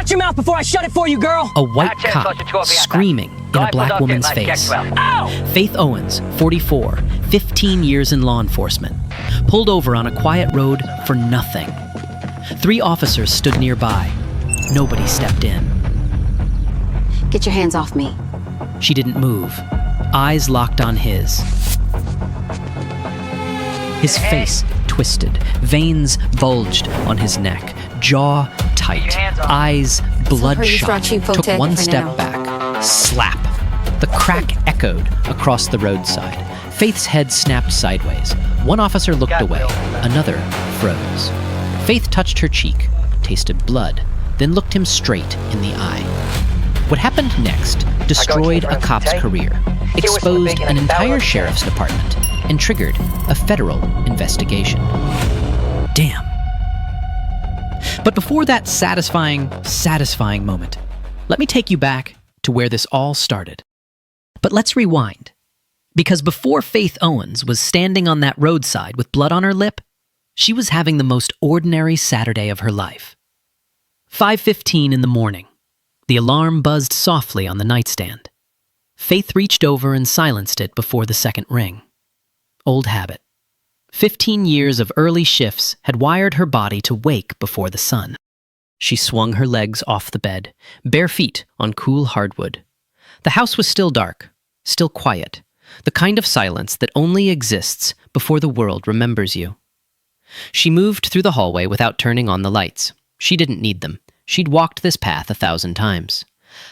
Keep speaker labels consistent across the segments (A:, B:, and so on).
A: Shut your mouth before I shut it for you, girl!
B: A white cop screaming in a black woman's face.
A: Ow!
B: Faith Owens, 44, 15 years in law enforcement, pulled over on a quiet road for nothing. 3 officers stood nearby. Nobody stepped in.
C: Get your hands off me.
B: She didn't move. Eyes locked on his. His face twisted, veins bulged on his neck, jaw tight, eyes bloodshot. Took one step back. Slap. The crack echoed across the roadside. Faith's head snapped sideways. One officer looked away. Another froze. Faith touched her cheek, tasted blood, then looked him straight in the eye. What happened next destroyed a cop's career, exposed an entire sheriff's department, and triggered a federal investigation. Damn. But before that satisfying moment, let me take you back to where this all started. But let's rewind. Because before Faith Owens was standing on that roadside with blood on her lip, she was having the most ordinary Saturday of her life. 5:15 in the morning. The alarm buzzed softly on the nightstand. Faith reached over and silenced it before the second ring. Old habit. 15 years of early shifts had wired her body to wake before the sun. She swung her legs off the bed, bare feet on cool hardwood. The house was still dark, still quiet, the kind of silence that only exists before the world remembers you. She moved through the hallway without turning on the lights. She didn't need them. She'd walked this path 1,000 times.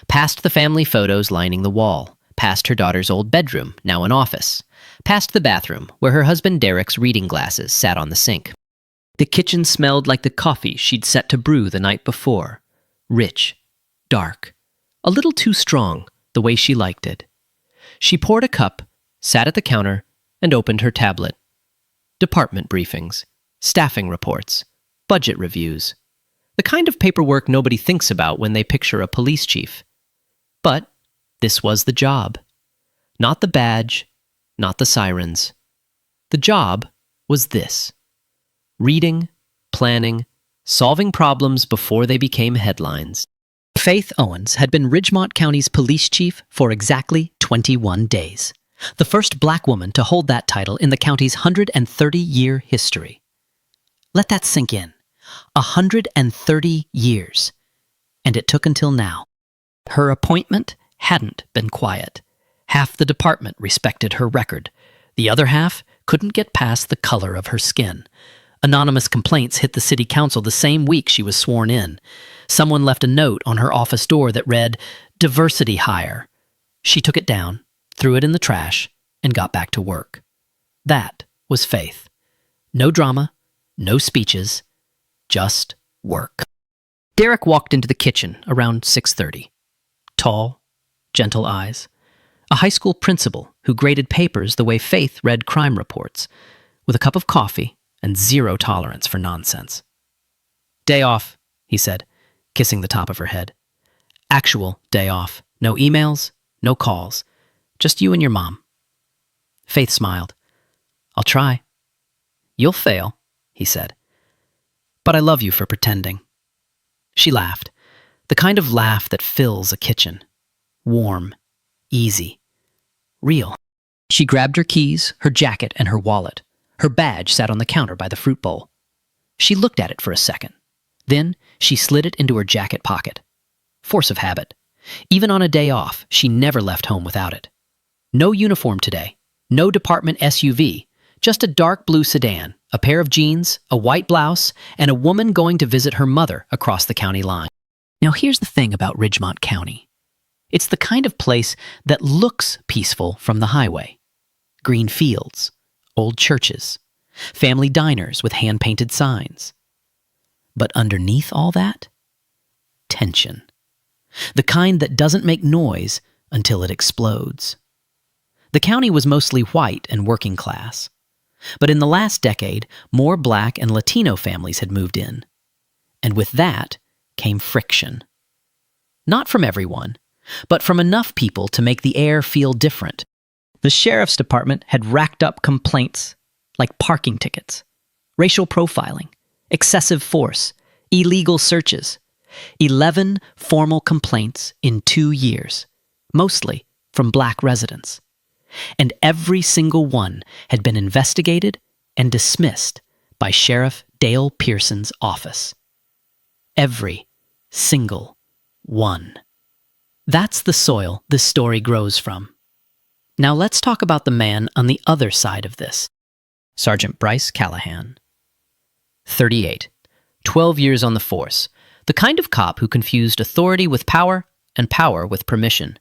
B: Past the family photos lining the wall, past her daughter's old bedroom, now an office, past the bathroom where her husband Derek's reading glasses sat on the sink. The kitchen smelled like the coffee she'd set to brew the night before. Rich, dark, a little too strong, the way she liked it. She poured a cup, sat at the counter, and opened her tablet. Department briefings, staffing reports, budget reviews. The kind of paperwork nobody thinks about when they picture a police chief. But this was the job. Not the badge, not the sirens. The job was this. Reading, planning, solving problems before they became headlines. Faith Owens had been Ridgemont County's police chief for exactly 21 days. The first black woman to hold that title in the county's 130-year history. Let that sink in. 130 years. And it took until now. Her appointment hadn't been quiet. Half the department respected her record. The other half couldn't get past the color of her skin. Anonymous complaints hit the city council the same week she was sworn in. Someone left a note on her office door that read, "Diversity hire." She took it down, threw it in the trash, and got back to work. That was Faith. No drama, no speeches, just work. Derek walked into the kitchen around 6:30. Tall, gentle eyes. A high school principal who graded papers the way Faith read crime reports, with a cup of coffee and zero tolerance for nonsense. "Day off," he said, kissing the top of her head. "Actual day off. No emails, no calls. Just you and your mom." Faith smiled. "I'll try." "You'll fail," he said. "But I love you for pretending." She laughed, the kind of laugh that fills a kitchen. Warm, easy, real. She grabbed her keys, her jacket, and her wallet. Her badge sat on the counter by the fruit bowl. She looked at it for a second. Then she slid it into her jacket pocket. Force of habit. Even on a day off, she never left home without it. No uniform today. No department SUV. Just a dark blue sedan, a pair of jeans, a white blouse, and a woman going to visit her mother across the county line. Now here's the thing about Ridgemont County. It's the kind of place that looks peaceful from the highway. Green fields, old churches, family diners with hand-painted signs. But underneath all that, tension. The kind that doesn't make noise until it explodes. The county was mostly white and working class. But in the last decade, more Black and Latino families had moved in. And with that came friction. Not from everyone, but from enough people to make the air feel different. The sheriff's department had racked up complaints like parking tickets, racial profiling, excessive force, illegal searches. 11 formal complaints in 2 years, mostly from black residents. And every single one had been investigated and dismissed by Sheriff Dale Pearson's office. Every single one. That's the soil this story grows from. Now let's talk about the man on the other side of this. Sergeant Bryce Callahan. 38. 12 years on the force. The kind of cop who confused authority with power and power with permission.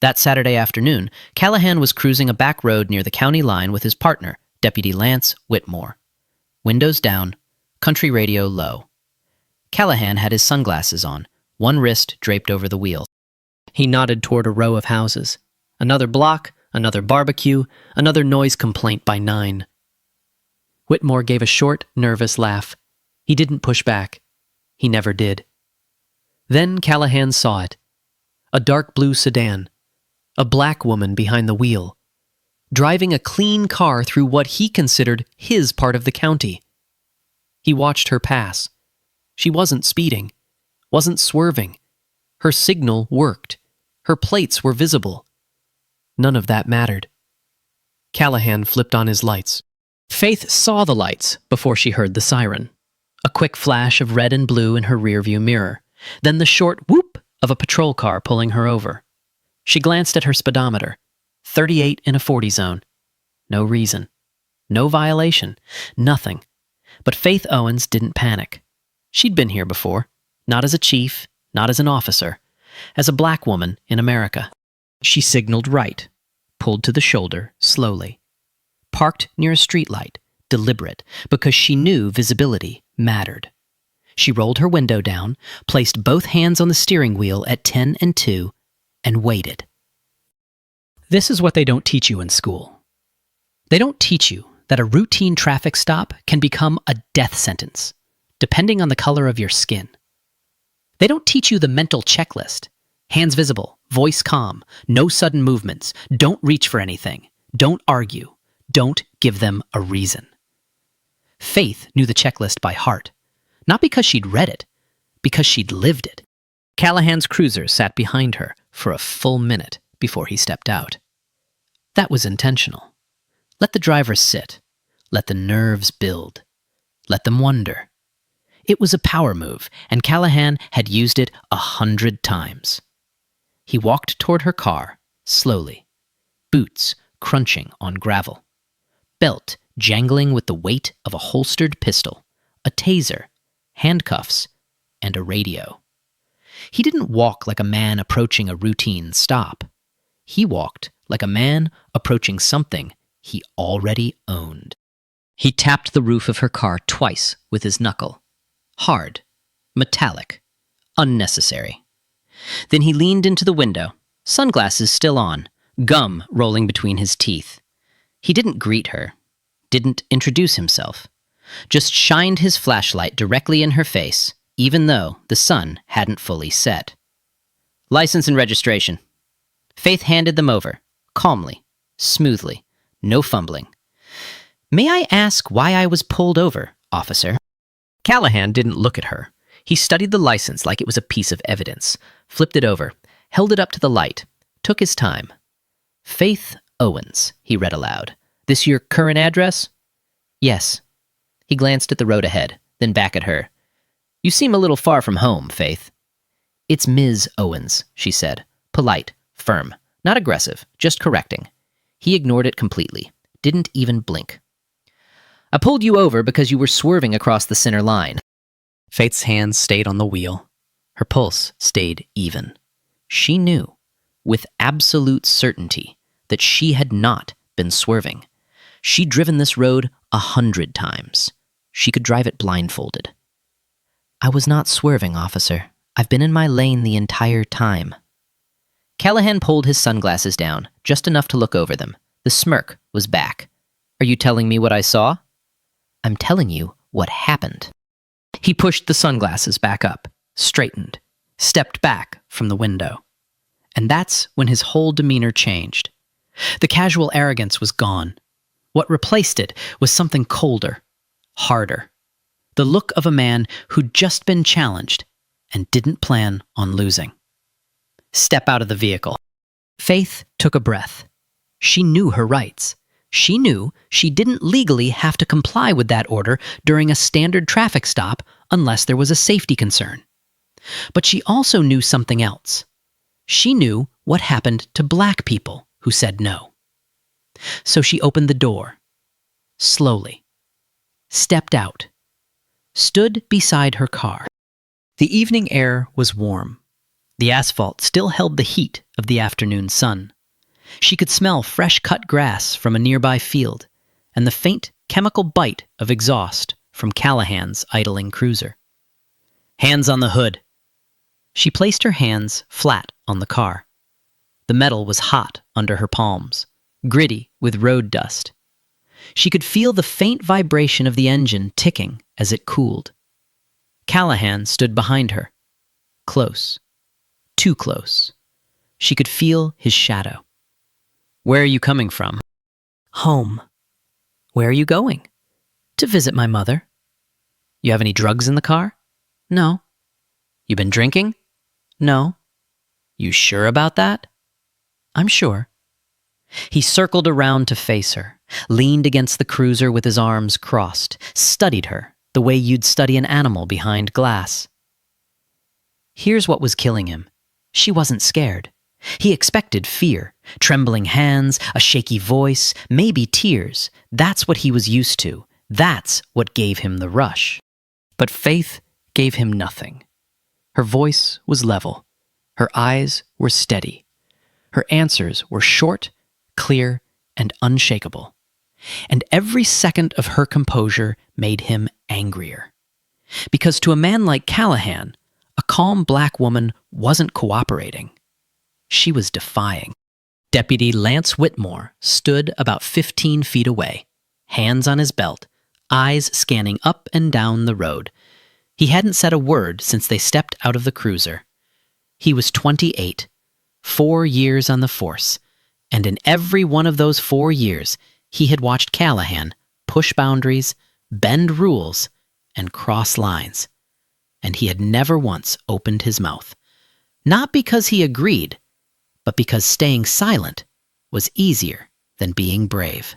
B: That Saturday afternoon, Callahan was cruising a back road near the county line with his partner, Deputy Lance Whitmore. Windows down, country radio low. Callahan had his sunglasses on, one wrist draped over the wheel. He nodded toward a row of houses. Another block, another barbecue, another noise complaint by 9. Whitmore gave a short, nervous laugh. He didn't push back. He never did. Then Callahan saw it. A dark blue sedan. A black woman behind the wheel. Driving a clean car through what he considered his part of the county. He watched her pass. She wasn't speeding. Wasn't swerving. Her signal worked. Her plates were visible. None of that mattered. Callahan flipped on his lights. Faith saw the lights before she heard the siren. A quick flash of red and blue in her rearview mirror, then the short whoop of a patrol car pulling her over. She glanced at her speedometer. 38 in a 40 zone. No reason. No violation. Nothing. But Faith Owens didn't panic. She'd been here before. Not as a chief, not as an officer. As a black woman in America. She signaled right. Pulled to the shoulder, slowly. Parked near a streetlight, deliberate, because she knew visibility mattered. She rolled her window down, placed both hands on the steering wheel at 10 and 2, and waited. This is what they don't teach you in school. They don't teach you that a routine traffic stop can become a death sentence, depending on the color of your skin. They don't teach you the mental checklist. Hands visible, voice calm, no sudden movements, don't reach for anything, don't argue, don't give them a reason. Faith knew the checklist by heart, not because she'd read it, because she'd lived it. Callahan's cruiser sat behind her for a full minute before he stepped out. That was intentional. Let the driver sit. Let the nerves build. Let them wonder. It was a power move, and Callahan had used it 100 times. He walked toward her car, slowly, boots crunching on gravel, belt jangling with the weight of a holstered pistol, a taser, handcuffs, and a radio. He didn't walk like a man approaching a routine stop. He walked like a man approaching something he already owned. He tapped the roof of her car twice with his knuckle. Hard, metallic, unnecessary. Then he leaned into the window, sunglasses still on, gum rolling between his teeth. He didn't greet her, didn't introduce himself, just shined his flashlight directly in her face, even though the sun hadn't fully set. License and registration. Faith handed them over, calmly, smoothly, no fumbling. May I ask why I was pulled over, officer? Callahan didn't look at her. He studied the license like it was a piece of evidence, flipped it over, held it up to the light, took his time. Faith Owens, he read aloud. This your current address? Yes. He glanced at the road ahead, then back at her. You seem a little far from home, Faith. It's Ms. Owens, she said, polite, firm, not aggressive, just correcting. He ignored it completely, didn't even blink. I pulled you over because you were swerving across the center line. Faith's hands stayed on the wheel. Her pulse stayed even. She knew, with absolute certainty, that she had not been swerving. She'd driven this road 100 times. She could drive it blindfolded. I was not swerving, officer. I've been in my lane the entire time. Callahan pulled his sunglasses down, just enough to look over them. The smirk was back. Are you telling me what I saw? I'm telling you what happened. He pushed the sunglasses back up, straightened, stepped back from the window. And that's when his whole demeanor changed. The casual arrogance was gone. What replaced it was something colder, harder. The look of a man who'd just been challenged and didn't plan on losing. Step out of the vehicle. Faith took a breath. She knew her rights. She knew she didn't legally have to comply with that order during a standard traffic stop unless there was a safety concern. But she also knew something else. She knew what happened to black people who said no. So she opened the door, slowly, stepped out, stood beside her car. The evening air was warm. The asphalt still held the heat of the afternoon sun. She could smell fresh-cut grass from a nearby field and the faint chemical bite of exhaust from Callahan's idling cruiser. Hands on the hood. She placed her hands flat on the car. The metal was hot under her palms, gritty with road dust. She could feel the faint vibration of the engine ticking as it cooled. Callahan stood behind her, close, too close. She could feel his shadow. Where are you coming from? Home. Where are you going? To visit my mother. You have any drugs in the car? No. You been drinking? No. You sure about that? I'm sure. He circled around to face her, leaned against the cruiser with his arms crossed, studied her the way you'd study an animal behind glass. Here's what was killing him. She wasn't scared. He expected fear, trembling hands, a shaky voice, maybe tears. That's what he was used to. That's what gave him the rush. But Faith gave him nothing. Her voice was level. Her eyes were steady. Her answers were short, clear, and unshakable. And every second of her composure made him angrier. Because to a man like Callahan, a calm black woman wasn't cooperating. She was defying. Deputy Lance Whitmore stood about 15 feet away, hands on his belt, eyes scanning up and down the road. He hadn't said a word since they stepped out of the cruiser. He was 28, 4 years on the force, and in every one of those 4 years, he had watched Callahan push boundaries, bend rules, and cross lines. And he had never once opened his mouth. Not because he agreed, but because staying silent was easier than being brave.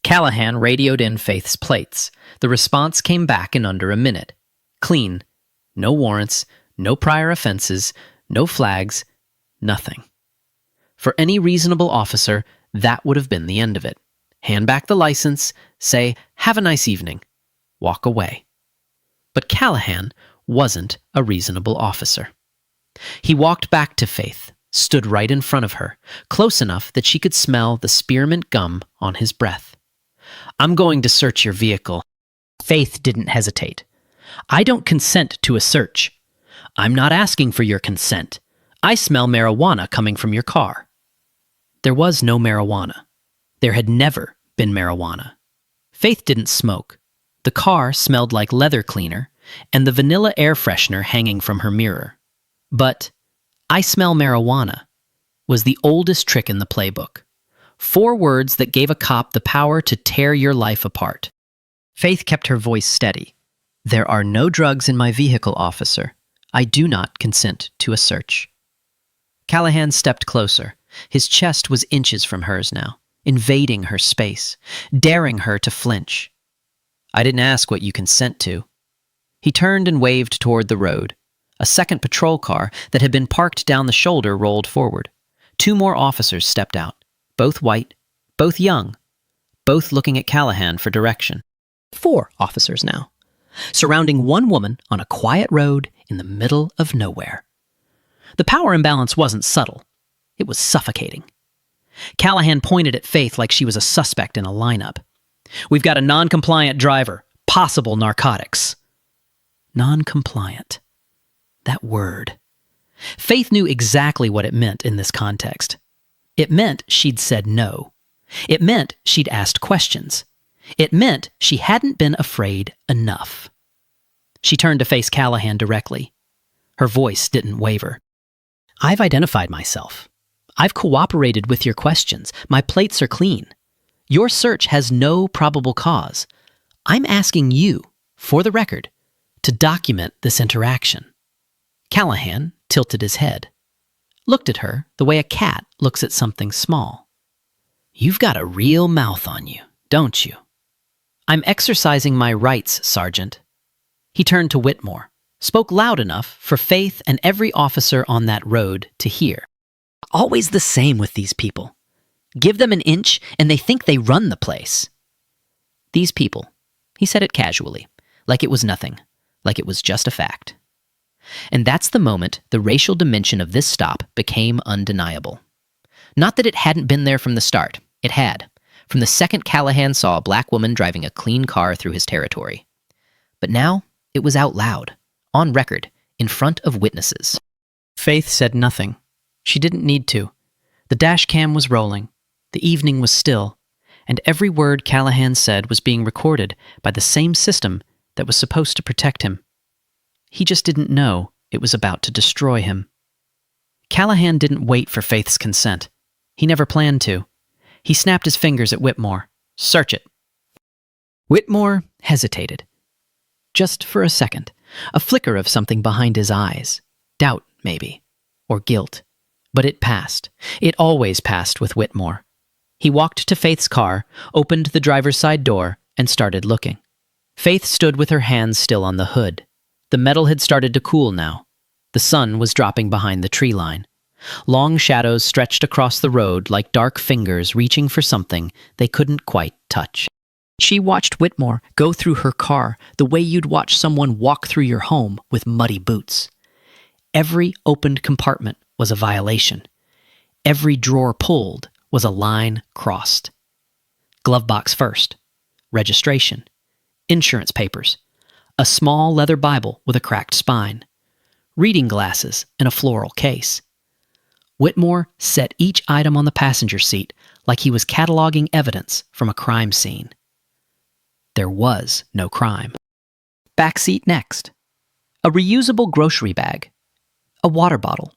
B: Callahan radioed in Faith's plates. The response came back in under a minute. Clean. No warrants, no prior offenses, no flags, nothing. For any reasonable officer, that would have been the end of it. Hand back the license, say, "Have a nice evening," walk away. But Callahan wasn't a reasonable officer. He walked back to Faith, stood right in front of her, close enough that she could smell the spearmint gum on his breath. "I'm going to search your vehicle." Faith didn't hesitate. "I don't consent to a search." "I'm not asking for your consent. I smell marijuana coming from your car." There was no marijuana. There had never been marijuana. Faith didn't smoke. The car smelled like leather cleaner and the vanilla air freshener hanging from her mirror. But "I smell marijuana" was the oldest trick in the playbook. 4 words that gave a cop the power to tear your life apart. Faith kept her voice steady. "There are no drugs in my vehicle, officer. I do not consent to a search." Callahan stepped closer. His chest was inches from hers now, invading her space, daring her to flinch. "I didn't ask what you consent to." He turned and waved toward the road. A second patrol car that had been parked down the shoulder rolled forward. 2 more officers stepped out, both white, both young, both looking at Callahan for direction. 4 officers now, surrounding one woman on a quiet road in the middle of nowhere. The power imbalance wasn't subtle. It was suffocating. Callahan pointed at Faith like she was a suspect in a lineup. "We've got a non-compliant driver. Possible narcotics." Non-compliant. That word. Faith knew exactly what it meant in this context. It meant she'd said no. It meant she'd asked questions. It meant she hadn't been afraid enough. She turned to face Callahan directly. Her voice didn't waver. "I've identified myself. I've cooperated with your questions. My plates are clean. Your search has no probable cause. I'm asking you, for the record, to document this interaction." Callahan tilted his head, looked at her the way a cat looks at something small. "You've got a real mouth on you, don't you?" "I'm exercising my rights, Sergeant." He turned to Whitmore, spoke loud enough for Faith and every officer on that road to hear. "Always the same with these people. Give them an inch and they think they run the place." These people, he said it casually, like it was nothing, like it was just a fact. And that's the moment the racial dimension of this stop became undeniable. Not that it hadn't been there from the start. It had, from the second Callahan saw a black woman driving a clean car through his territory. But now, it was out loud, on record, in front of witnesses. Faith said nothing. She didn't need to. The dash cam was rolling. The evening was still. And every word Callahan said was being recorded by the same system that was supposed to protect him. He just didn't know it was about to destroy him. Callahan didn't wait for Faith's consent. He never planned to. He snapped his fingers at Whitmore. "Search it." Whitmore hesitated. Just for a second. A flicker of something behind his eyes. Doubt, maybe. Or guilt. But it passed. It always passed with Whitmore. He walked to Faith's car, opened the driver's side door, and started looking. Faith stood with her hands still on the hood. The metal had started to cool now. The sun was dropping behind the tree line. Long shadows stretched across the road like dark fingers reaching for something they couldn't quite touch. She watched Whitmore go through her car the way you'd watch someone walk through your home with muddy boots. Every opened compartment was a violation. Every drawer pulled was a line crossed. Glove box first. Registration. Insurance papers. A small leather Bible with a cracked spine. Reading glasses in a floral case. Whitmore set each item on the passenger seat like he was cataloging evidence from a crime scene. There was no crime. Back seat next. A reusable grocery bag. A water bottle.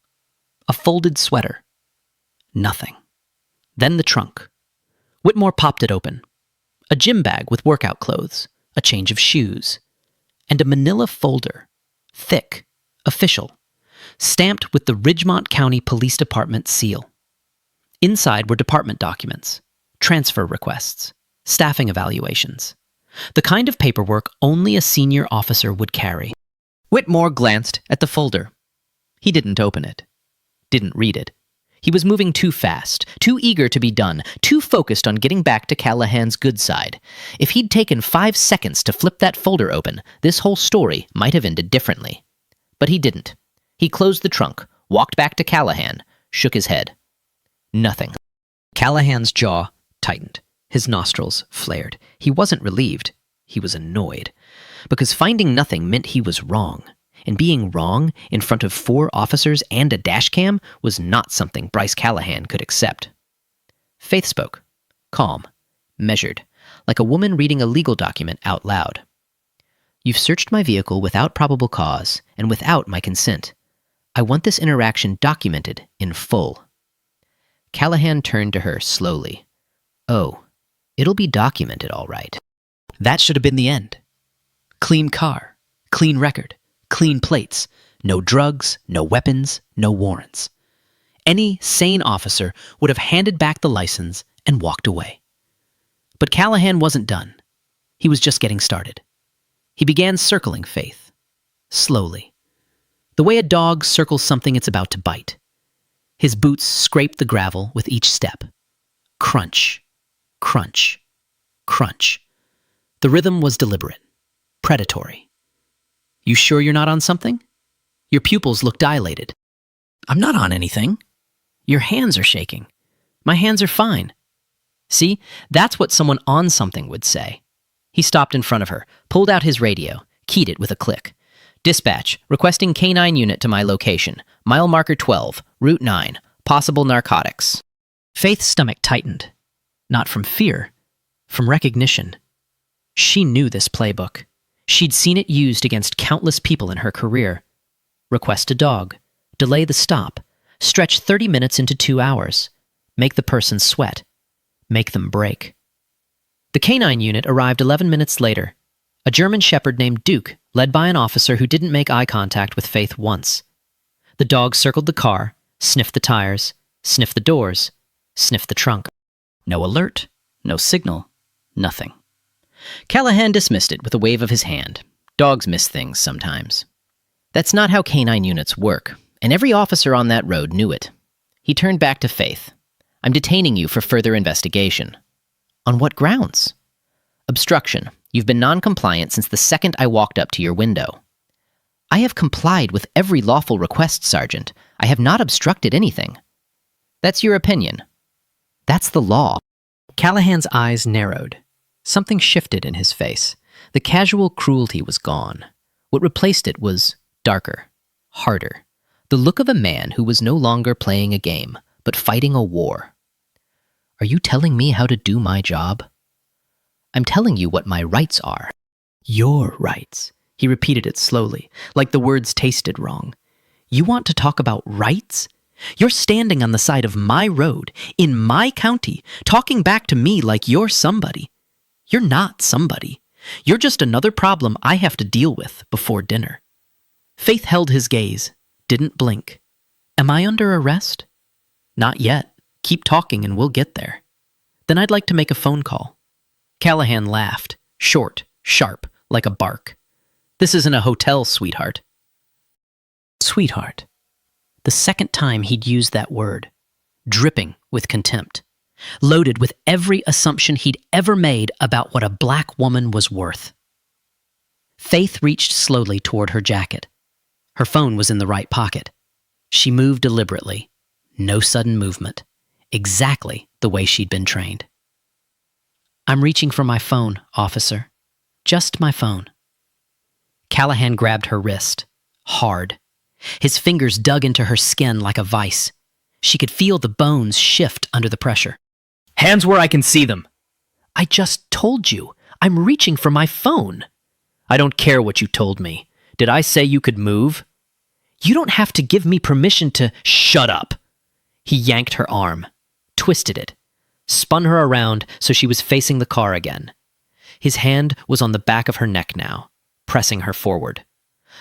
B: A folded sweater. Nothing. Then the trunk. Whitmore popped it open. A gym bag with workout clothes. A change of shoes. And a manila folder. Thick. Official. Stamped with the Ridgemont County Police Department seal. Inside were department documents. Transfer requests. Staffing evaluations. The kind of paperwork only a senior officer would carry. Whitmore glanced at the folder. He didn't open it. Didn't read it. He was moving too fast, too eager to be done, too focused on getting back to Callahan's good side. If he'd taken 5 seconds to flip that folder open, this whole story might have ended differently. But he didn't. He closed the trunk, walked back to Callahan, shook his head. Nothing. Callahan's jaw tightened. His nostrils flared. He wasn't relieved. He was annoyed. Because finding nothing meant he was wrong. And being wrong in front of 4 officers and a dashcam was not something Bryce Callahan could accept. Faith spoke. Calm. Measured. Like a woman reading a legal document out loud. "You've searched my vehicle without probable cause and without my consent. I want this interaction documented in full." Callahan turned to her slowly. "Oh, it'll be documented all right." That should have been the end. Clean car, clean record, clean plates, no drugs, no weapons, no warrants. Any sane officer would have handed back the license and walked away. But Callahan wasn't done. He was just getting started. He began circling Faith. Slowly. The way a dog circles something it's about to bite. His boots scraped the gravel with each step. Crunch. Crunch. Crunch. The rhythm was deliberate. Predatory. "You sure you're not on something?" Your pupils look dilated. "I'm not on anything." "Your hands are shaking." "My hands are fine." See, that's what someone on something would say. He stopped in front of her, pulled out his radio, keyed it with a click. "Dispatch, requesting K-9 unit to my location. Mile marker 12, Route 9, possible narcotics." Faith's stomach tightened. Not from fear, from recognition. She knew this playbook. She'd seen it used against countless people in her career. Request a dog. Delay the stop. Stretch 30 minutes into 2 hours. Make the person sweat. Make them break. The K-9 unit arrived 11 minutes later. A German shepherd named Duke, led by an officer who didn't make eye contact with Faith once. The dog circled the car, sniffed the tires, sniffed the doors, sniffed the trunk. No alert, no signal, nothing. Callahan dismissed it with a wave of his hand. Dogs miss things sometimes. That's not how canine units work, and every officer on that road knew it. He turned back to Faith. I'm detaining you for further investigation. On what grounds? Obstruction. You've been non-compliant since the second I walked up to your window. I have complied with every lawful request, Sergeant. I have not obstructed anything. That's your opinion. That's the law. Callahan's eyes narrowed. Something shifted in his face. The casual cruelty was gone. What replaced it was darker, harder. The look of a man who was no longer playing a game, but fighting a war. Are you telling me how to do my job? I'm telling you what my rights are. Your rights. He repeated it slowly, like the words tasted wrong. You want to talk about rights? You're standing on the side of my road, in my county, talking back to me like you're somebody. You're not somebody. You're just another problem I have to deal with before dinner. Faith held his gaze, didn't blink. Am I under arrest? Not yet. Keep talking and we'll get there. Then I'd like to make a phone call. Callahan laughed, short, sharp, like a bark. This isn't a hotel, sweetheart. Sweetheart. The second time he'd used that word, dripping with contempt, loaded with every assumption he'd ever made about what a black woman was worth. Faith reached slowly toward her jacket. Her phone was in the right pocket. She moved deliberately, no sudden movement, exactly the way she'd been trained. I'm reaching for my phone, officer. Just my phone. Callahan grabbed her wrist, hard. His fingers dug into her skin like a vice. She could feel the bones shift under the pressure. Hands where I can see them. I just told you. I'm reaching for my phone. I don't care what you told me. Did I say you could move? You don't have to give me permission to... Shut up. He yanked her arm, twisted it, spun her around so she was facing the car again. His hand was on the back of her neck now, pressing her forward.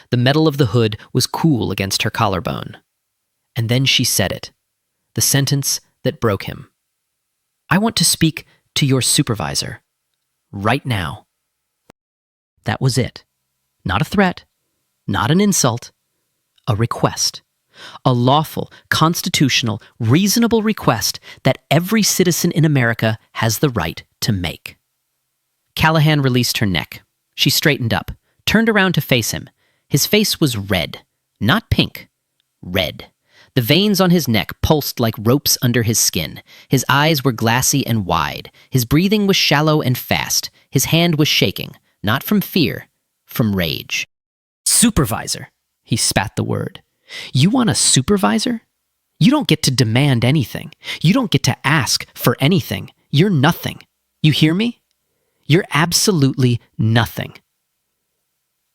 B: The metal of the hood was cool against her collarbone. And then she said it, the sentence that broke him. I want to speak to your supervisor. Right now. That was it. Not a threat, not an insult, a request. A lawful, constitutional, reasonable request that every citizen in America has the right to make. Callahan released her neck. She straightened up, turned around to face him. His face was red, not pink, red. The veins on his neck pulsed like ropes under his skin. His eyes were glassy and wide. His breathing was shallow and fast. His hand was shaking, not from fear, from rage. Supervisor, he spat the word. You want a supervisor? You don't get to demand anything. You don't get to ask for anything. You're nothing. You hear me? You're absolutely nothing.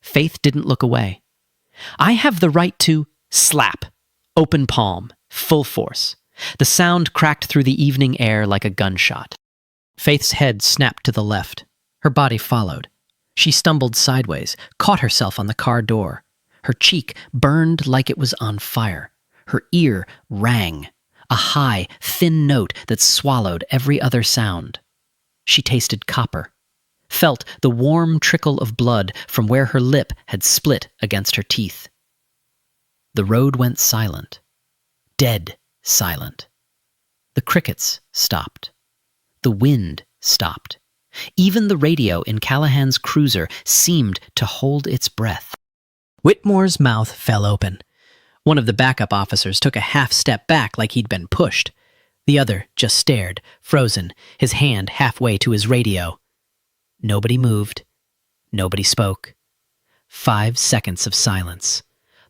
B: Faith didn't look away. I have the right to slap, open palm, full force. The sound cracked through the evening air like a gunshot. Faith's head snapped to the left. Her body followed. She stumbled sideways, caught herself on the car door. Her cheek burned like it was on fire. Her ear rang, a high, thin note that swallowed every other sound. She tasted copper, felt the warm trickle of blood from where her lip had split against her teeth. The road went silent, dead silent. The crickets stopped. The wind stopped. Even the radio in Callahan's cruiser seemed to hold its breath. Whitmore's mouth fell open. One of the backup officers took a half step back like he'd been pushed. The other just stared, frozen, his hand halfway to his radio. Nobody moved. Nobody spoke. 5 seconds of silence.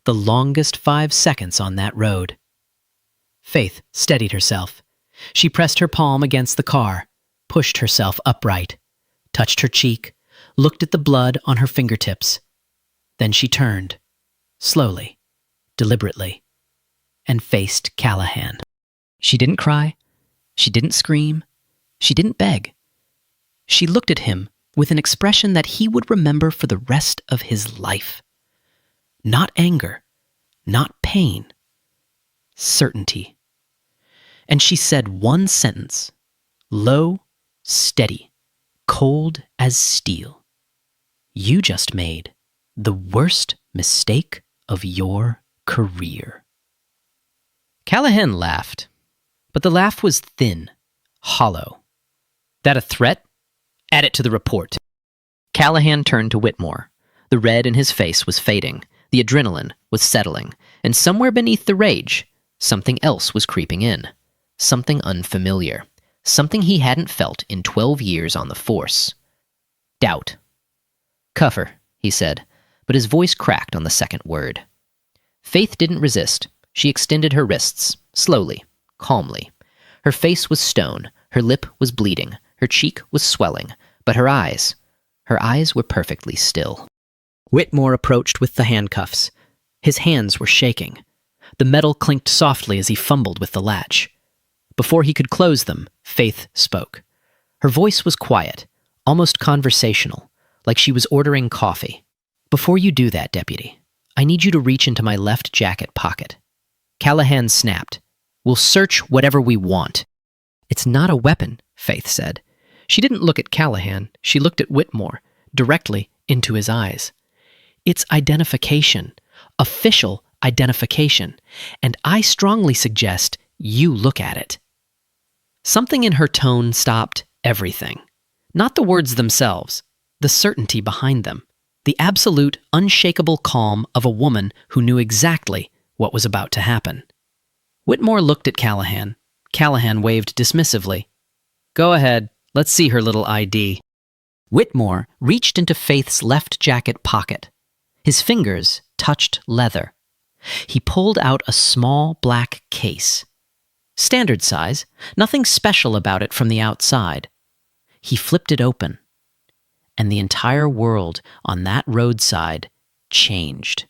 B: The longest 5 seconds on that road. Faith steadied herself. She pressed her palm against the car, pushed herself upright, touched her cheek, looked at the blood on her fingertips. Then she turned, slowly, deliberately, and faced Callahan. She didn't cry. She didn't scream. She didn't beg. She looked at him with an expression that he would remember for the rest of his life. Not anger, not pain, certainty. And she said one sentence, low, steady, cold as steel. You just made the worst mistake of your career. Callahan laughed, but the laugh was thin, hollow. That a threat? Add it to the report. Callahan turned to Whitmore. The red in his face was fading, the adrenaline was settling, and somewhere beneath the rage, something else was creeping in. Something unfamiliar. Something he hadn't felt in 12 years on the force. Doubt. Cuff her, he said, but his voice cracked on the second word. Faith didn't resist. She extended her wrists, slowly, calmly. Her face was stone, her lip was bleeding, her cheek was swelling, but her eyes were perfectly still. Whitmore approached with the handcuffs. His hands were shaking. The metal clinked softly as he fumbled with the latch. Before he could close them, Faith spoke. Her voice was quiet, almost conversational, like she was ordering coffee. Before you do that, Deputy, I need you to reach into my left jacket pocket. Callahan snapped. We'll search whatever we want. It's not a weapon, Faith said. She didn't look at Callahan. She looked at Whitmore, directly into his eyes. It's identification, official identification, and I strongly suggest you look at it. Something in her tone stopped everything. Not the words themselves, the certainty behind them, the absolute, unshakable calm of a woman who knew exactly what was about to happen. Whitmore looked at Callahan. Callahan waved dismissively. Go ahead, let's see her little ID. Whitmore reached into Faith's left jacket pocket. His fingers touched leather. He pulled out a small black case. Standard size, nothing special about it from the outside. He flipped it open, and the entire world on that roadside changed.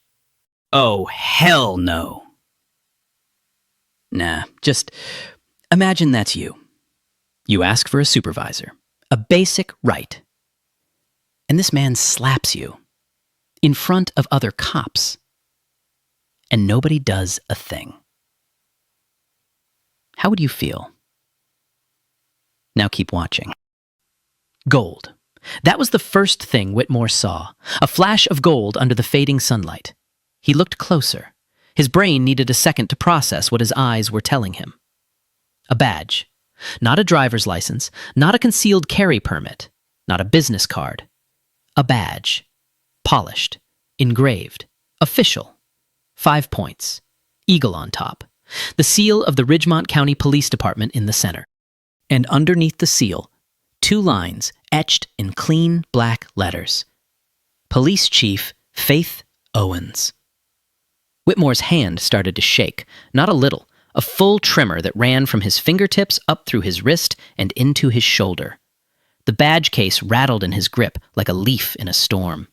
B: Oh, hell no. Nah, just imagine that's you. You ask for a supervisor, a basic right. And this man slaps you in front of other cops. And nobody does a thing. How would you feel? Now keep watching. Gold. That was the first thing Whitmore saw, a flash of gold under the fading sunlight. He looked closer. His brain needed a second to process what his eyes were telling him. A badge. Not a driver's license, not a concealed carry permit, not a business card. A badge. Polished. Engraved. Official. 5 points. Eagle on top. The seal of the Ridgemont County Police Department in the center. And underneath the seal, 2 lines etched in clean black letters. Police Chief Faith Owens. Whitmore's hand started to shake, not a little, a full tremor that ran from his fingertips up through his wrist and into his shoulder. The badge case rattled in his grip like a leaf in a storm.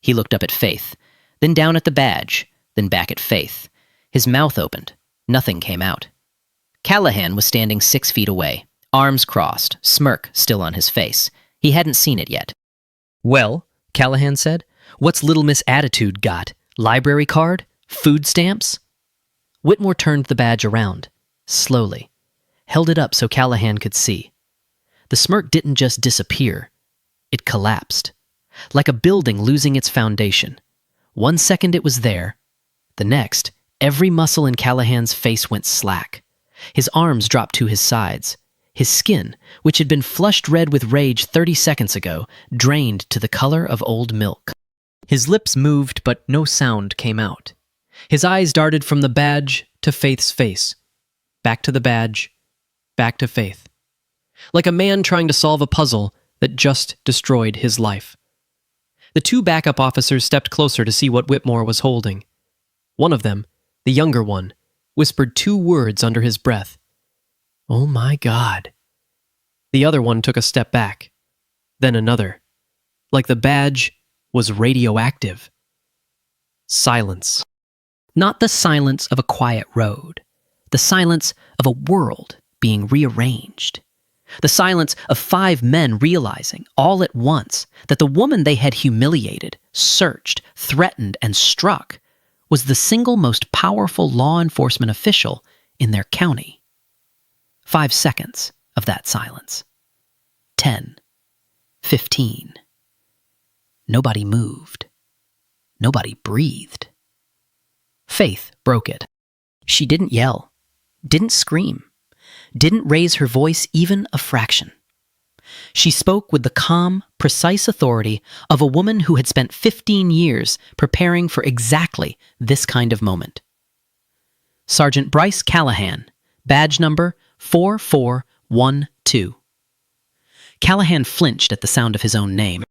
B: He looked up at Faith, then down at the badge, then back at Faith. His mouth opened. Nothing came out. Callahan was standing 6 feet away, arms crossed, smirk still on his face. He hadn't seen it yet. Well, Callahan said, what's Little Miss Attitude got? Library card? Food stamps? Whitmore turned the badge around, slowly, held it up so Callahan could see. The smirk didn't just disappear. It collapsed, like a building losing its foundation. 1 second it was there. The next, every muscle in Callahan's face went slack. His arms dropped to his sides. His skin, which had been flushed red with rage 30 seconds ago, drained to the color of old milk. His lips moved, but no sound came out. His eyes darted from the badge to Faith's face. Back to the badge, back to Faith. Like a man trying to solve a puzzle that just destroyed his life. The 2 backup officers stepped closer to see what Whitmore was holding. One of them, the younger one, whispered 2 words under his breath. Oh my God. The other one took a step back, then another, like the badge was radioactive. Silence. Not the silence of a quiet road, the silence of a world being rearranged. The silence of 5 men realizing, all at once, that the woman they had humiliated, searched, threatened, and struck was the single most powerful law enforcement official in their county. 5 seconds of that silence. 10. 15. Nobody moved. Nobody breathed. Faith broke it. She didn't yell, didn't scream, didn't raise her voice even a fraction. She spoke with the calm, precise authority of a woman who had spent 15 years preparing for exactly this kind of moment. Sergeant Bryce Callahan, badge number 4412. Callahan flinched at the sound of his own name.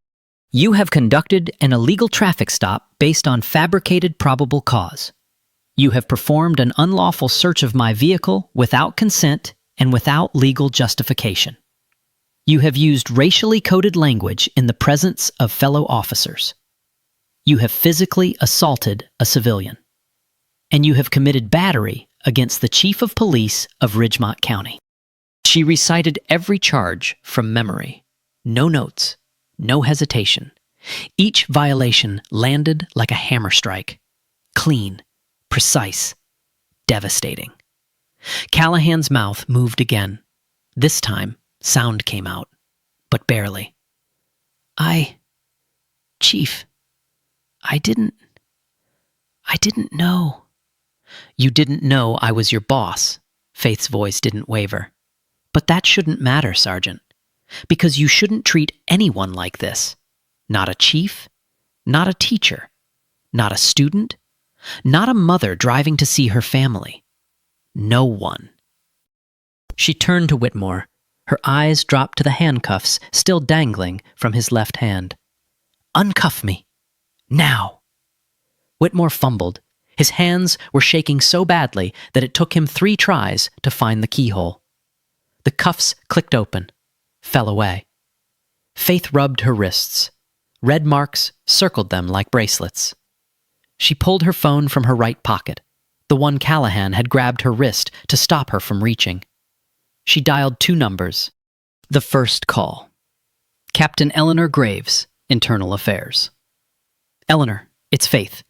B: You have conducted an illegal traffic stop based on fabricated probable cause. You have performed an unlawful search of my vehicle without consent and without legal justification. You have used racially coded language in the presence of fellow officers. You have physically assaulted a civilian. And you have committed battery against the Chief of Police of Ridgemont County. She recited every charge from memory. No notes, no hesitation. Each violation landed like a hammer strike. Clean, precise, devastating. Callahan's mouth moved again. This time, sound came out, but barely. Chief, I didn't know. You didn't know I was your boss. Faith's voice didn't waver. But that shouldn't matter, Sergeant, because you shouldn't treat anyone like this. Not a chief, not a teacher, not a student, not a mother driving to see her family. No one. She turned to Whitmore. Her eyes dropped to the handcuffs still dangling from his left hand. Uncuff me. Now. Whitmore fumbled. His hands were shaking so badly that it took him 3 tries to find the keyhole. The cuffs clicked open, fell away. Faith rubbed her wrists. Red marks circled them like bracelets. She pulled her phone from her right pocket, the one Callahan had grabbed her wrist to stop her from reaching. She dialed 2 numbers. The first call. Captain Eleanor Graves, Internal Affairs. Eleanor, it's Faith.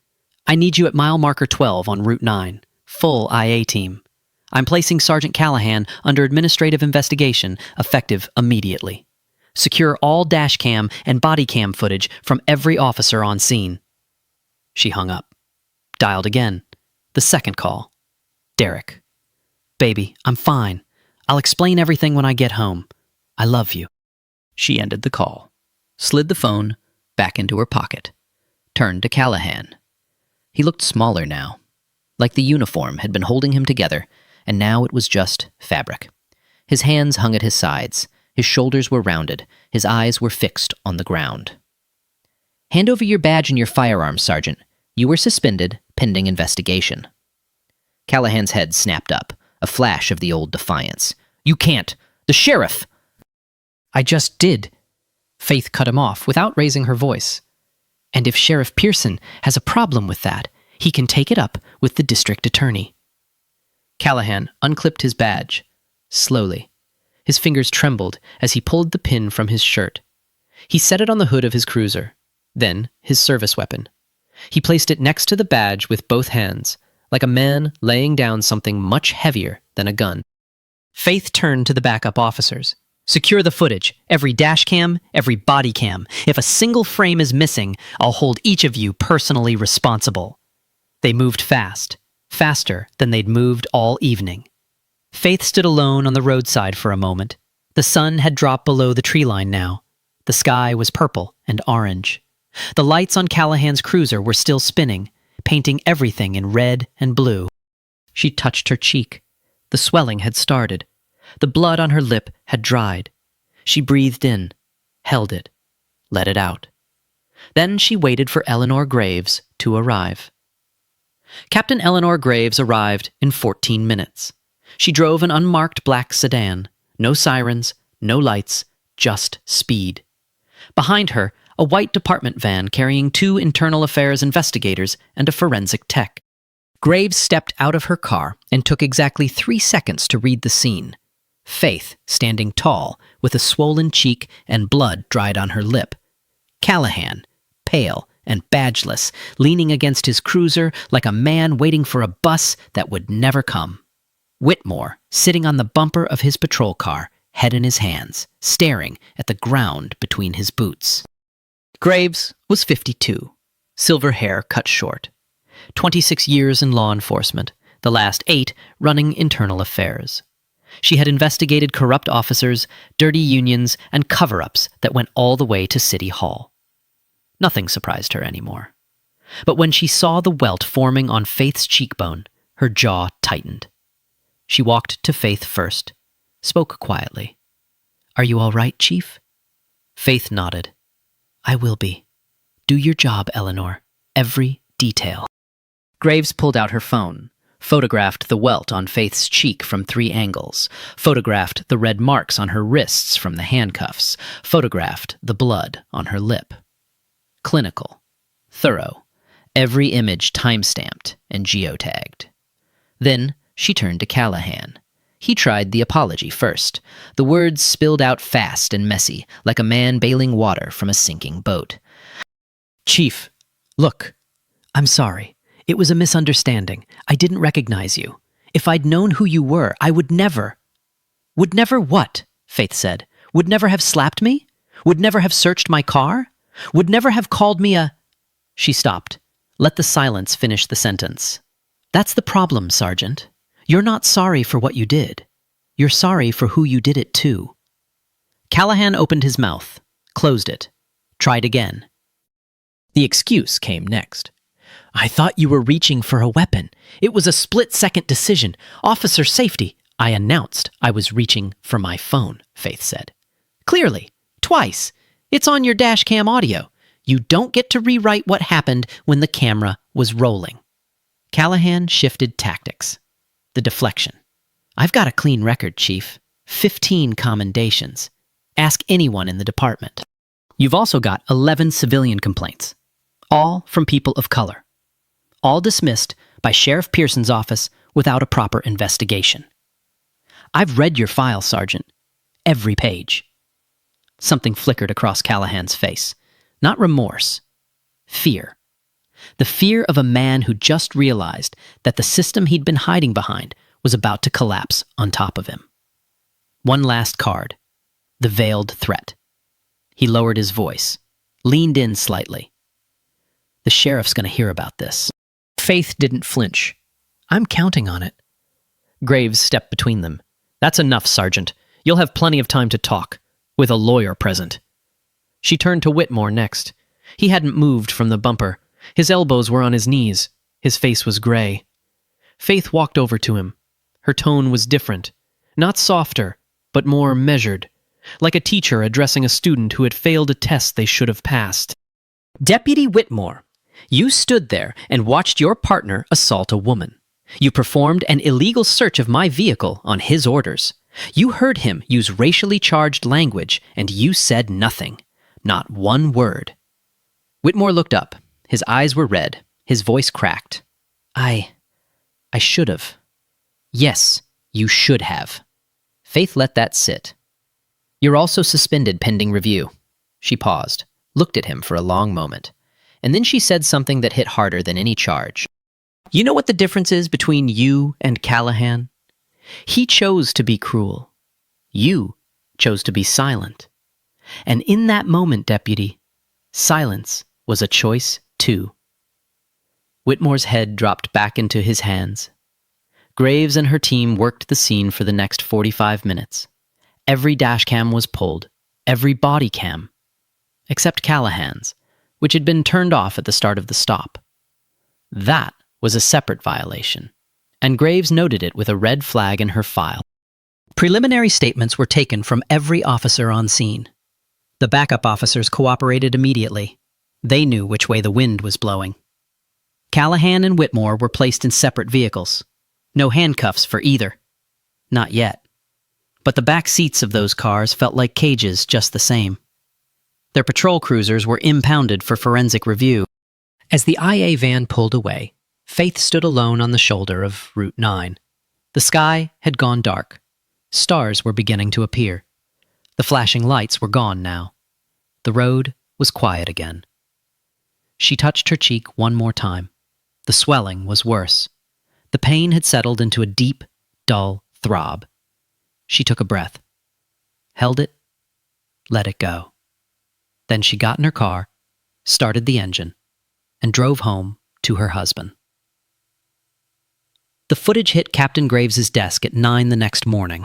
B: I need you at mile marker 12 on Route 9. Full IA team. I'm placing Sergeant Callahan under administrative investigation, effective immediately. Secure all dash cam and body cam footage from every officer on scene. She hung up. Dialed again. The second call. Derek. Baby, I'm fine. I'll explain everything when I get home. I love you. She ended the call, slid the phone back into her pocket, turned to Callahan. He looked smaller now, like the uniform had been holding him together, and now it was just fabric. His hands hung at his sides, his shoulders were rounded, his eyes were fixed on the ground. Hand over your badge and your firearms, Sergeant. You were suspended, pending investigation. Callahan's head snapped up, a flash of the old defiance. You can't! The sheriff! I just did. Faith cut him off without raising her voice. And if Sheriff Pearson has a problem with that, he can take it up with the district attorney. Callahan unclipped his badge, slowly. His fingers trembled as he pulled the pin from his shirt. He set it on the hood of his cruiser, then his service weapon. He placed it next to the badge with both hands, like a man laying down something much heavier than a gun. Faith turned to the backup officers. Secure the footage, every dash cam, every body cam. If a single frame is missing, I'll hold each of you personally responsible. They moved fast, faster than they'd moved all evening. Faith stood alone on the roadside for a moment. The sun had dropped below the tree line now. The sky was purple and orange. The lights on Callahan's cruiser were still spinning, painting everything in red and blue. She touched her cheek. The swelling had started. The blood on her lip had dried. She breathed in, held it, let it out. Then she waited for Eleanor Graves to arrive. Captain Eleanor Graves arrived in 14 minutes. She drove an unmarked black sedan. No sirens, no lights, just speed. Behind her, a white department van carrying 2 internal affairs investigators and a forensic tech. Graves stepped out of her car and took exactly 3 seconds to read the scene. Faith, standing tall, with a swollen cheek and blood dried on her lip. Callahan, pale and badgeless, leaning against his cruiser like a man waiting for a bus that would never come. Whitmore, sitting on the bumper of his patrol car, head in his hands, staring at the ground between his boots. Graves was 52, silver hair cut short. 26 years in law enforcement, the last 8 running internal affairs. She had investigated corrupt officers, dirty unions, and cover-ups that went all the way to City Hall. Nothing surprised her anymore. But when she saw the welt forming on Faith's cheekbone, her jaw tightened. She walked to Faith first, spoke quietly. "Are you all right, Chief?" Faith nodded. "I will be. Do your job, Eleanor. Every detail." Graves pulled out her phone, photographed the welt on Faith's cheek from 3 angles, photographed the red marks on her wrists from the handcuffs, photographed the blood on her lip. Clinical, thorough, every image time-stamped and geotagged. Then she turned to Callahan. He tried the apology first. The words spilled out fast and messy, like a man bailing water from a sinking boat. "Chief, look, I'm sorry. It was a misunderstanding. I didn't recognize you. If I'd known who you were, I would never..." "Would never what?" Faith said. "Would never have slapped me? Would never have searched my car? Would never have called me a..." She stopped. Let the silence finish the sentence. "That's the problem, Sergeant. You're not sorry for what you did. You're sorry for who you did it to." Callahan opened his mouth, closed it, tried again. The excuse came next. "I thought you were reaching for a weapon. It was a split-second decision. Officer safety." "I announced I was reaching for my phone," Faith said. "Clearly. Twice. It's on your dash cam audio. You don't get to rewrite what happened when the camera was rolling." Callahan shifted tactics. The deflection. "I've got a clean record, Chief. 15 commendations. Ask anyone in the department. You've also got 11 civilian complaints, all from people of color. All dismissed by Sheriff Pearson's office without a proper investigation. I've read your file, Sergeant. Every page." Something flickered across Callahan's face. Not remorse. Fear. The fear of a man who just realized that the system he'd been hiding behind was about to collapse on top of him. One last card. The veiled threat. He lowered his voice, leaned in slightly. "The sheriff's going to hear about this." Faith didn't flinch. "I'm counting on it." Graves stepped between them. "That's enough, Sergeant. You'll have plenty of time to talk, with a lawyer present." She turned to Whitmore next. He hadn't moved from the bumper. His elbows were on his knees. His face was gray. Faith walked over to him. Her tone was different. Not softer, but more measured. Like a teacher addressing a student who had failed a test they should have passed. "Deputy Whitmore, you stood there and watched your partner assault a woman. You performed an illegal search of my vehicle on his orders. You heard him use racially charged language, and you said nothing. Not one word." Whitmore looked up. His eyes were red. His voice cracked. I should have." "Yes, you should have." Faith let that sit. "You're also suspended pending review." She paused, looked at him for a long moment, and then she said something that hit harder than any charge. "You know what the difference is between you and Callahan? He chose to be cruel. You chose to be silent. And in that moment, Deputy, silence was a choice too." Whitmore's head dropped back into his hands. Graves and her team worked the scene for the next 45 minutes. Every dashcam was pulled, every body cam, except Callahan's, which had been turned off at the start of the stop. That was a separate violation, and Graves noted it with a red flag in her file. Preliminary statements were taken from every officer on scene. The backup officers cooperated immediately. They knew which way the wind was blowing. Callahan and Whitmore were placed in separate vehicles. No handcuffs for either. Not yet. But the back seats of those cars felt like cages just the same. Their patrol cruisers were impounded for forensic review. As the IA van pulled away, Faith stood alone on the shoulder of Route 9. The sky had gone dark. Stars were beginning to appear. The flashing lights were gone now. The road was quiet again. She touched her cheek one more time. The swelling was worse. The pain had settled into a deep, dull throb. She took a breath, held it, let it go. Then she got in her car, started the engine, and drove home to her husband. The footage hit Captain Graves's desk at 9 the next morning.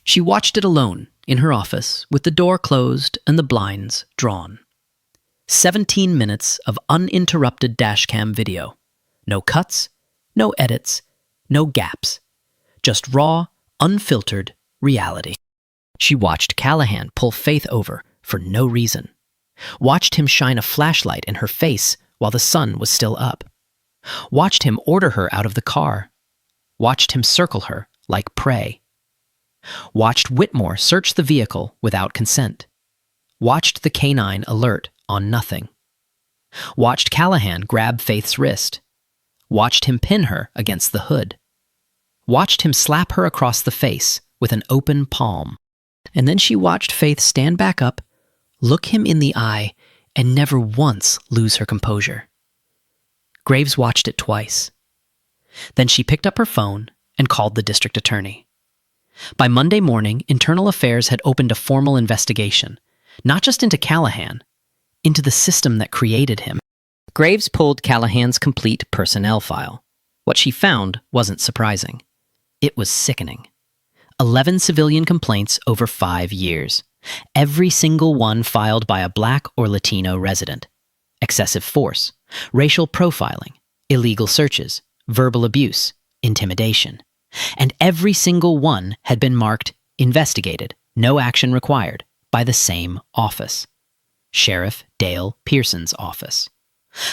B: She watched it alone in her office with the door closed and the blinds drawn. 17 minutes of uninterrupted dashcam video. No cuts, no edits, no gaps. Just raw, unfiltered reality. She watched Callahan pull Faith over for no reason. Watched him shine a flashlight in her face while the sun was still up. Watched him order her out of the car. Watched him circle her like prey. Watched Whitmore search the vehicle without consent. Watched the canine alert on nothing. Watched Callahan grab Faith's wrist. Watched him pin her against the hood. Watched him slap her across the face with an open palm. And then she watched Faith stand back up, look him in the eye, and never once lose her composure. Graves watched it twice. Then she picked up her phone and called the district attorney. By Monday morning, Internal Affairs had opened a formal investigation, not just into Callahan, into the system that created him. Graves pulled Callahan's complete personnel file. What she found wasn't surprising. It was sickening. 11 civilian complaints over 5 years. Every single one filed by a Black or Latino resident. Excessive force, racial profiling, illegal searches, verbal abuse, intimidation. And every single one had been marked investigated, no action required, by the same office. Sheriff Dale Pearson's office.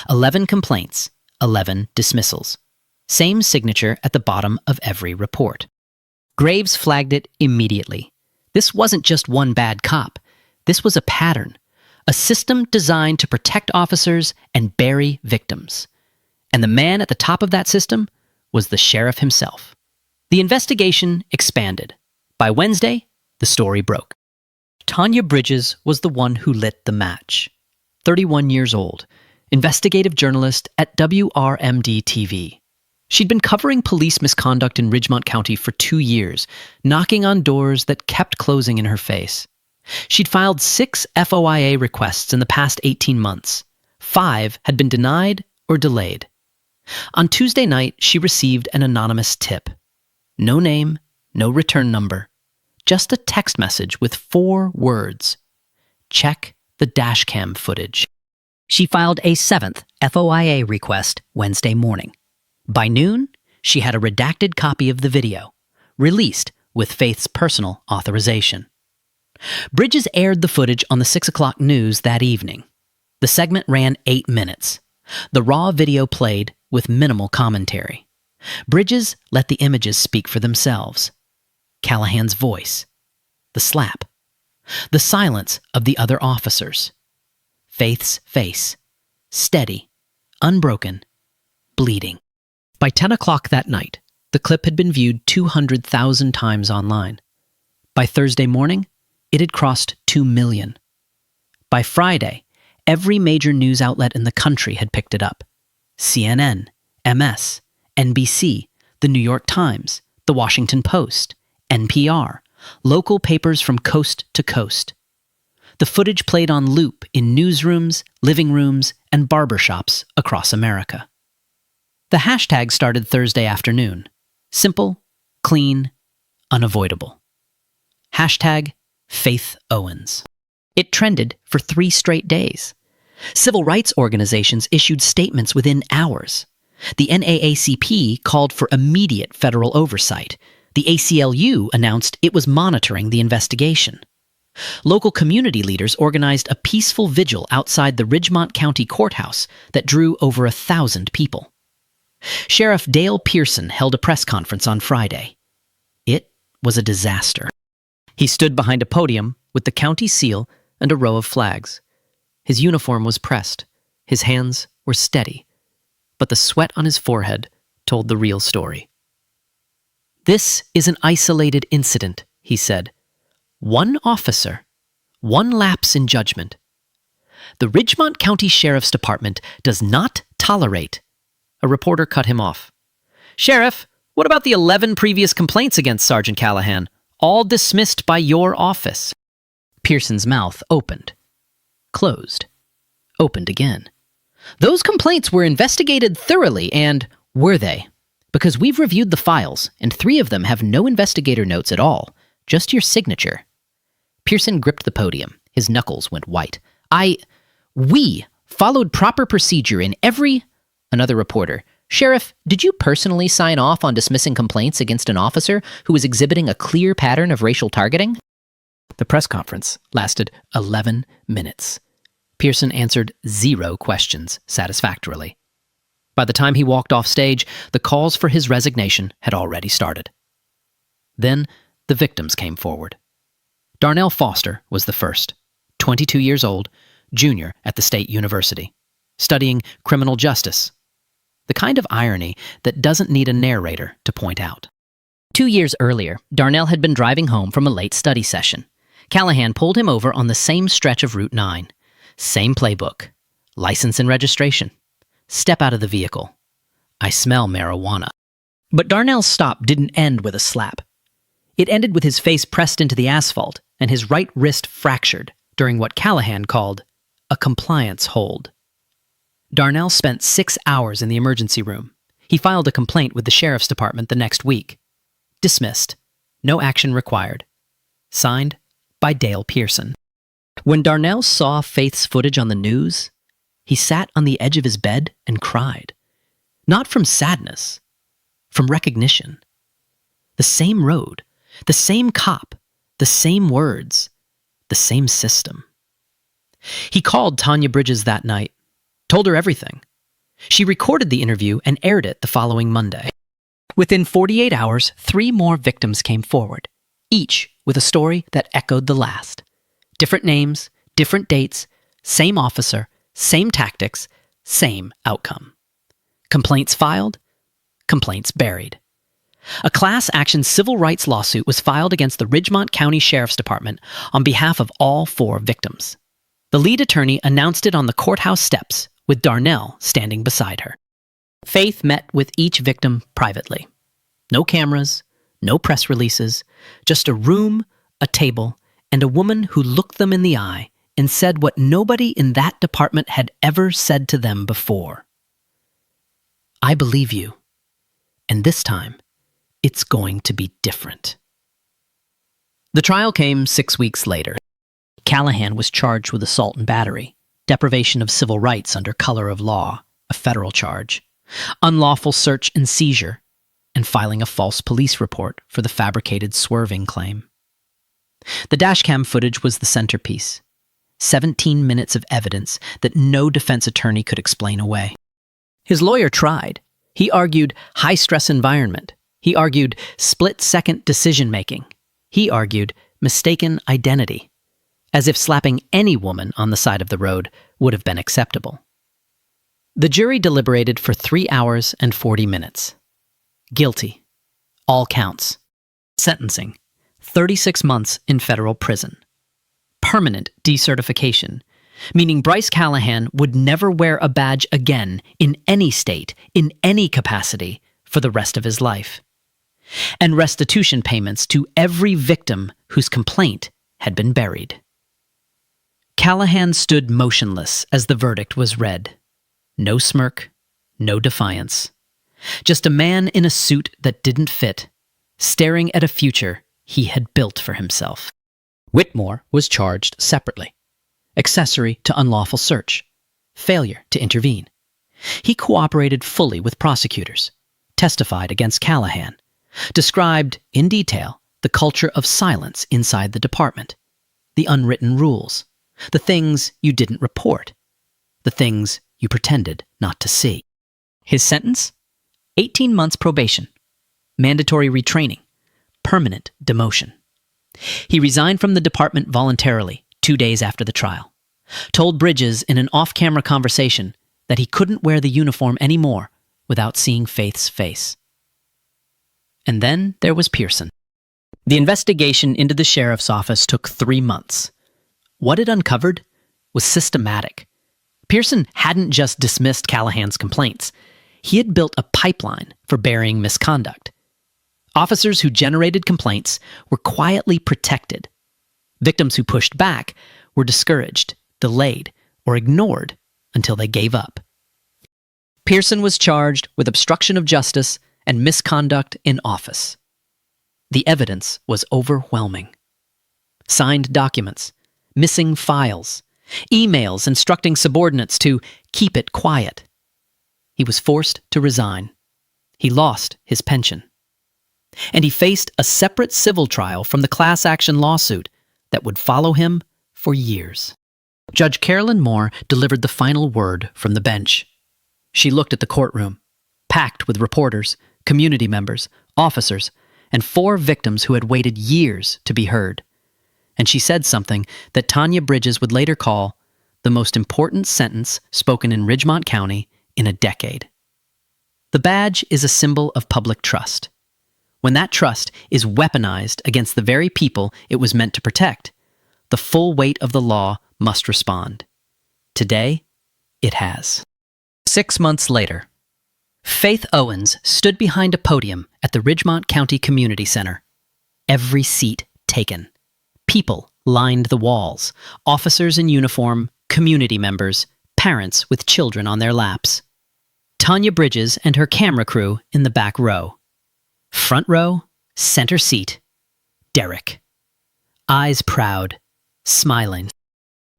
B: 11 complaints, 11 dismissals. Same signature at the bottom of every report. Graves flagged it immediately. This wasn't just one bad cop. This was a pattern, a system designed to protect officers and bury victims. And the man at the top of that system was the sheriff himself. The investigation expanded. By Wednesday, the story broke. Tanya Bridges was the one who lit the match. 31 years old, investigative journalist at WRMD-TV. She'd been covering police misconduct in Ridgemont County for 2 years, knocking on doors that kept closing in her face. She'd filed 6 FOIA requests in the past 18 months. 5 had been denied or delayed. On Tuesday night, she received an anonymous tip. No name, no return number, just a text message with 4 words. Check the dashcam footage. She filed a 7th FOIA request Wednesday morning. By noon, she had a redacted copy of the video, released with Faith's personal authorization. Bridges aired the footage on the 6 o'clock news that evening. The segment ran 8 minutes. The raw video played with minimal commentary. Bridges let the images speak for themselves. Callahan's voice, the slap, the silence of the other officers. Faith's face, steady, unbroken, bleeding. By 10 o'clock that night, the clip had been viewed 200,000 times online. By Thursday morning, it had crossed 2 million. By Friday, every major news outlet in the country had picked it up. CNN, MS, NBC, The New York Times, The Washington Post, NPR, local papers from coast to coast. The footage played on loop in newsrooms, living rooms, and barbershops across America. The hashtag started Thursday afternoon. Simple, clean, unavoidable. Hashtag Faith Owens. It trended for 3 straight days. Civil rights organizations issued statements within hours. The NAACP called for immediate federal oversight. The ACLU announced it was monitoring the investigation. Local community leaders organized a peaceful vigil outside the Ridgemont County Courthouse that drew over 1,000 people. Sheriff Dale Pearson held a press conference on Friday. It was a disaster. He stood behind a podium with the county seal and a row of flags. His uniform was pressed. His hands were steady. But the sweat on his forehead told the real story. This is an isolated incident, he said. One officer, one lapse in judgment. The Ridgemont County Sheriff's Department does not tolerate. A reporter cut him off. Sheriff, what about the 11 previous complaints against Sergeant Callahan, all dismissed by your office? Pearson's mouth opened, closed, opened again. Those complaints were investigated thoroughly, and were they? Because we've reviewed the files, and 3 of them have no investigator notes at all, just your signature. Pearson gripped the podium. His knuckles went white. We followed proper procedure in every... Another reporter. Sheriff, did you personally sign off on dismissing complaints against an officer who was exhibiting a clear pattern of racial targeting? The press conference lasted 11 minutes. Pearson answered 0 questions satisfactorily. By the time he walked off stage, the calls for his resignation had already started. Then the victims came forward. Darnell Foster was the first, 22 years old, junior at the State University, studying criminal justice. The kind of irony that doesn't need a narrator to point out. 2 years earlier, Darnell had been driving home from a late study session. Callahan pulled him over on the same stretch of Route 9. Same playbook. License and registration. Step out of the vehicle. I smell marijuana. But Darnell's stop didn't end with a slap. It ended with his face pressed into the asphalt and his right wrist fractured during what Callahan called a compliance hold. Darnell spent 6 hours in the emergency room. He filed a complaint with the sheriff's department the next week. Dismissed. No action required. Signed by Dale Pearson. When Darnell saw Faith's footage on the news, he sat on the edge of his bed and cried. Not from sadness, from recognition. The same road, the same cop, the same words, the same system. He called Tanya Bridges that night, told her everything. She recorded the interview and aired it the following Monday. Within 48 hours, 3 more victims came forward, each with a story that echoed the last. Different names, different dates, same officer, same tactics, same outcome. Complaints filed, complaints buried. A class action civil rights lawsuit was filed against the Ridgemont County Sheriff's Department on behalf of all 4 victims. The lead attorney announced it on the courthouse steps, with Darnell standing beside her. Faith met with each victim privately. No cameras, no press releases, just a room, a table, and a woman who looked them in the eye and said what nobody in that department had ever said to them before. I believe you, and this time, it's going to be different. The trial came 6 weeks later. Callahan was charged with assault and battery, deprivation of civil rights under color of law, a federal charge, unlawful search and seizure, and filing a false police report for the fabricated swerving claim. The dashcam footage was the centerpiece. 17 minutes of evidence that no defense attorney could explain away. His lawyer tried. He argued high-stress environment. He argued split-second decision-making. He argued mistaken identity, as if slapping any woman on the side of the road would have been acceptable. The jury deliberated for 3 hours and 40 minutes. Guilty. All counts. Sentencing. 36 months in federal prison. Permanent decertification, meaning Bryce Callahan would never wear a badge again in any state, in any capacity, for the rest of his life. And restitution payments to every victim whose complaint had been buried. Callahan stood motionless as the verdict was read. No smirk, no defiance. Just a man in a suit that didn't fit, staring at a future he had built for himself. Whitmore was charged separately. Accessory to unlawful search. Failure to intervene. He cooperated fully with prosecutors, testified against Callahan, described in detail the culture of silence inside the department, the unwritten rules, the things you didn't report, the things you pretended not to see. His sentence? 18 months probation, mandatory retraining, permanent demotion. He resigned from the department voluntarily 2 days after the trial, told Bridges in an off-camera conversation that he couldn't wear the uniform anymore without seeing Faith's face. And then there was Pearson. The investigation into the sheriff's office took 3 months. What it uncovered? was systematic. Pearson hadn't just dismissed Callahan's complaints. He had built a pipeline for burying misconduct. Officers who generated complaints were quietly protected. Victims who pushed back were discouraged, delayed, or ignored until they gave up. Pearson was charged with obstruction of justice and misconduct in office. The evidence was overwhelming. Signed documents, missing files, emails instructing subordinates to keep it quiet. He was forced to resign. He lost his pension. And he faced a separate civil trial from the class action lawsuit that would follow him for years. Judge Carolyn Moore delivered the final word from the bench. She looked at the courtroom, packed with reporters, community members, officers, and 4 victims who had waited years to be heard. And she said something that Tanya Bridges would later call the most important sentence spoken in Ridgemont County in a decade. The badge is a symbol of public trust. When that trust is weaponized against the very people it was meant to protect, the full weight of the law must respond. Today, it has. 6 months later, Faith Owens stood behind a podium at the Ridgemont County Community Center. Every seat taken. People lined the walls, officers in uniform, community members, parents with children on their laps. Tanya Bridges and her camera crew in the back row. Front row, center seat, Derek. Eyes proud, smiling.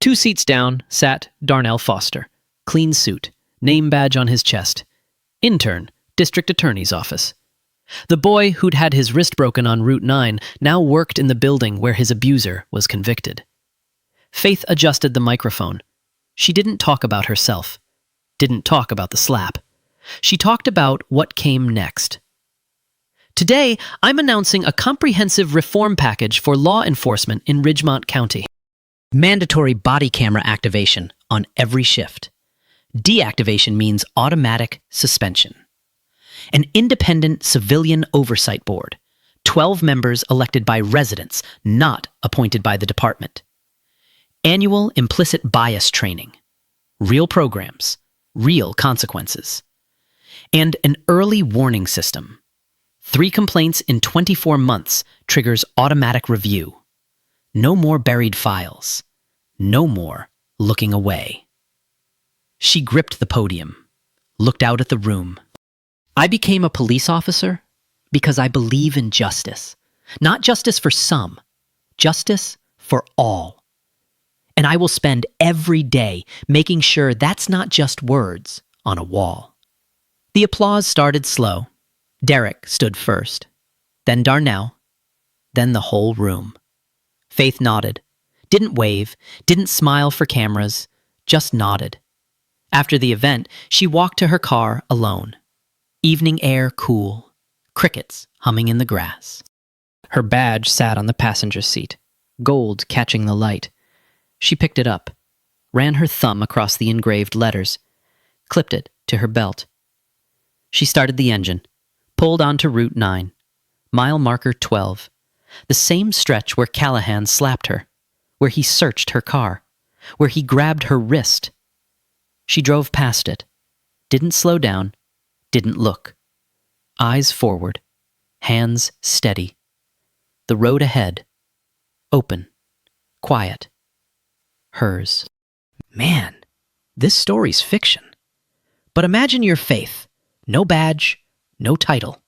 B: 2 seats down sat Darnell Foster, clean suit, name badge on his chest. Intern, district attorney's office. The boy who'd had his wrist broken on Route 9 now worked in the building where his abuser was convicted. Faith adjusted the microphone. She didn't talk about herself. Didn't talk about the slap. She talked about what came next. Today, I'm announcing a comprehensive reform package for law enforcement in Ridgemont County. Mandatory body camera activation on every shift. Deactivation means automatic suspension. An independent civilian oversight board. 12 members elected by residents, not appointed by the department. Annual implicit bias training. Real programs. Real consequences. And an early warning system. 3 complaints in 24 months triggers automatic review. No more buried files. No more looking away. She gripped the podium, looked out at the room. I became a police officer because I believe in justice. Not justice for some, justice for all. And I will spend every day making sure that's not just words on a wall. The applause started slow. Derek stood first, then Darnell, then the whole room. Faith nodded, didn't wave, didn't smile for cameras, just nodded. After the event, she walked to her car alone. Evening air cool, crickets humming in the grass. Her badge sat on the passenger seat, gold catching the light. She picked it up, ran her thumb across the engraved letters, clipped it to her belt. She started the engine, pulled onto Route 9, mile marker 12, the same stretch where Callahan slapped her, where he searched her car, where he grabbed her wrist. She drove past it, didn't slow down, didn't look. Eyes forward, hands steady. The road ahead, open, quiet. Hers. Man, this story's fiction. But imagine your Faith. No badge, no title.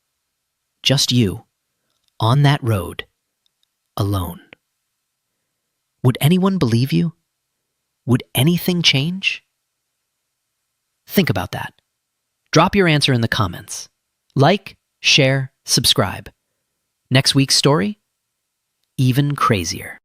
B: Just you, on that road, alone. Would anyone believe you? Would anything change? Think about that. Drop your answer in the comments. Like, share, subscribe. Next week's story? Even crazier.